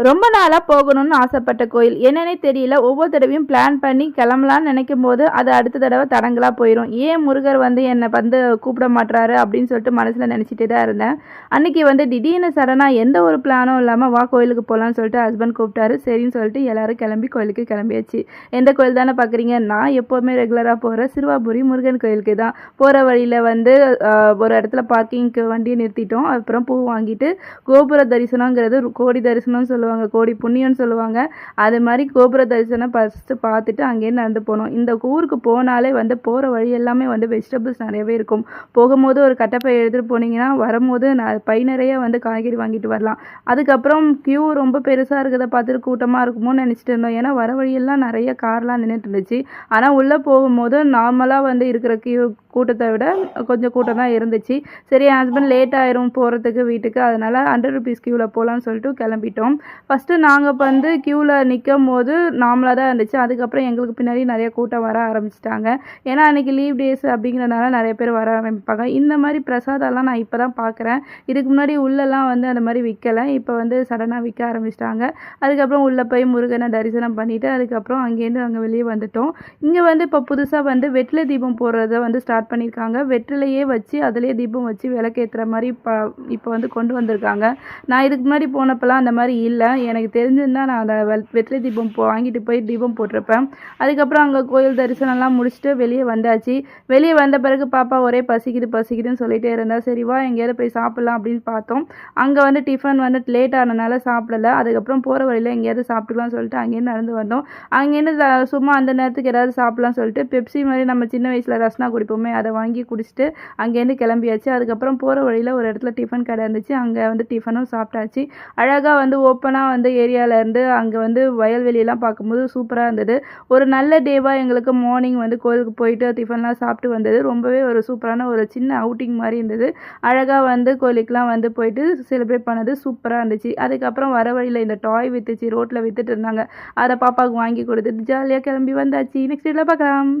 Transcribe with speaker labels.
Speaker 1: ரொம்ப நாளாக போகணும்னு ஆசைப்பட்ட கோயில் என்னன்னே தெரியல. ஒவ்வொரு தடவையும் பிளான் பண்ணி கிளம்பலான்னு நினைக்கும் போது அது அடுத்த தடவை தடங்கலாக போயிடும். ஏன் முருகர் என்னை கூப்பிட மாட்டுறாரு அப்படின்னு சொல்லிட்டு மனசில் நினச்சிட்டே தான் இருந்தேன். அன்றைக்கி திடீர்னு சடனாக எந்த ஒரு பிளானும் இல்லாமல் வா கோயிலுக்கு போகலான்னு சொல்லிட்டு ஹஸ்பண்ட் கூப்பிட்டாரு. சரின்னு சொல்லிட்டு எல்லோரும் கிளம்பி கோயிலுக்கு கிளம்பியாச்சு. எந்த கோயில் தானே பார்க்குறீங்க? நான் எப்போவுமே ரெகுலராக போகிற சிறுவாபுரி முருகன் கோயிலுக்கு தான். போகிற வழியில் ஒரு இடத்துல பார்க்கிங்க்கு வண்டியை நிறுத்திட்டோம். அப்புறம் பூ வாங்கிட்டு கோபுர தரிசனங்கிறது கோடி தரிசனம்னு சொல்லுவாங்க, கோடி புண்ணியம்னு சொல்லுவாங்க. அது மாதிரி கோபுர தரிசனம் ஃபஸ்ட்டு பார்த்துட்டு அங்கேருந்து நடந்து போனோம். இந்த ஊருக்கு போனாலே போகிற வழி எல்லாமே வெஜிடபிள்ஸ் நிறையவே இருக்கும். போகும்போது ஒரு கட்டப்பை எடுத்துகிட்டு போனீங்கன்னா வரும்போது பை நிறைய காய்கறி வாங்கிட்டு வரலாம். அதுக்கப்புறம் க்யூ ரொம்ப பெருசாக இருக்கிறத பார்த்துட்டு கூட்டமாக இருக்குமோன்னு நினச்சிட்டு இருந்தோம். ஏன்னா வர வழியெல்லாம் நிறைய கார்லாம் நின்றுட்டு இருந்துச்சு. ஆனால் உள்ளே போகும்போது நார்மலாக இருக்கிற கூட்டத்தை விட கொஞ்சம் கூட்டம் தான் இருந்துச்சு. சரி, என் ஹஸ்பண்ட் லேட் ஆயிரும் போகிறதுக்கு வீட்டுக்கு, அதனால் 100 ருபீஸ் க்யூவில் போகலான்னு சொல்லிட்டு கிளம்பிட்டோம். ஃபஸ்ட்டு நாங்கள் க்யூவில் நிற்கும் போது நார்மலாக தான் இருந்துச்சு. அதுக்கப்புறம் எங்களுக்கு பின்னாடி நிறைய கூட்டம் வர ஆரம்பிச்சிட்டாங்க. ஏன்னா அன்றைக்கி லீவ் டேஸ் அப்படிங்கிறனால நிறைய பேர் வர ஆரம்பிப்பாங்க. இந்த மாதிரி பிரசாதம்லாம் நான் இப்போ தான் பார்க்குறேன். இதுக்கு முன்னாடி உள்ளெல்லாம் அந்த மாதிரி விற்கலை. இப்போ சடனாக விற்க ஆரம்பிச்சிட்டாங்க. அதுக்கப்புறம் உள்ளே போய் முருகனை தரிசனம் பண்ணிவிட்டு அதுக்கப்புறம் அங்கேருந்து அங்கே வெளியே வந்துட்டோம். இங்கே இப்போ புதுசாக வெற்றிலை தீபம் போடுறத ஸ்டார்ட் பண்ணியிருக்காங்க. வெற்றிலையே வச்சு அதிலே தீபம் வச்சு விளக்கேற்றுற மாதிரி இப்போ கொண்டு வந்திருக்காங்க. நான் இதுக்கு முன்னாடி போனப்பெல்லாம் அந்த மாதிரி இல்லை. எனக்கு தெரிஞ்சிருந்தா நான் அந்த வெற்றிலை தீபம் வாங்கிட்டு போய் தீபம் போட்டிருப்பேன். அதுக்கப்புறம் அங்கே கோயில் தரிசனம்லாம் முடிச்சுட்டு வெளியே வந்தாச்சு. வெளியே வந்த பிறகு பாப்பா ஒரே பசிக்குதுன்னு சொல்லிகிட்டே இருந்தா. சரி வா எங்கேயாவது போய் சாப்பிட்லாம் அப்படின்னு பார்த்தோம். அங்கே டிஃபன் லேட் ஆனனால சாப்பிடல. அதுக்கப்புறம் போகிற வழியில் எங்கேயாவது சாப்பிட்டுக்கலாம்னு சொல்லிட்டு அங்கேருந்து நடந்து வந்தோம். அங்கேருந்து சும்மா அந்த நேரத்துக்கு ஏதாவது சாப்பிட்லாம்னு சொல்லிட்டு பெப்சி மாதிரி நம்ம சின்ன வயசில் ரஸ்னா குடிப்போமே அதை வாங்கி குடிச்சிட்டு அங்கேருந்து கிளம்பியாச்சு. அதுக்கப்புறம் போகிற வழியில் ஒரு இடத்துல டிஃபன் கடை இருந்துச்சு. அங்கே டிஃபனும் சாப்பிட்டாச்சு. அழகாக ஓப்பனாக ஏரியாவிலேருந்து அங்கே வயல்வெளியெல்லாம் பார்க்கும்போது சூப்பராக இருந்தது. ஒரு நல்ல டேவாக எங்களுக்கு மார்னிங் கோயிலுக்கு போயிட்டு டிஃபன்லாம் சாப்பிட்டு வந்தது. ரொம்பவே ஒரு சூப்பரான ஒரு சின்ன அவுட்டிங் மாதிரி இருந்தது. அழகாக கோயிலுக்கெலாம் போயிட்டு செலிப்ரேட் பண்ணது சூப்பராக இருந்துச்சு. அதுக்கப்புறம் வர வழியில் இந்த டாய் விற்றுச்சு, ரோட்டில் விற்றுட்டு இருந்தாங்க. அதை பாப்பாவுக்கு வாங்கி கொடுத்துட்டு ஜாலியாக கிளம்பி வந்தாச்சு. நெக்ஸ்ட் வீடியோவில் பார்க்கலாம்.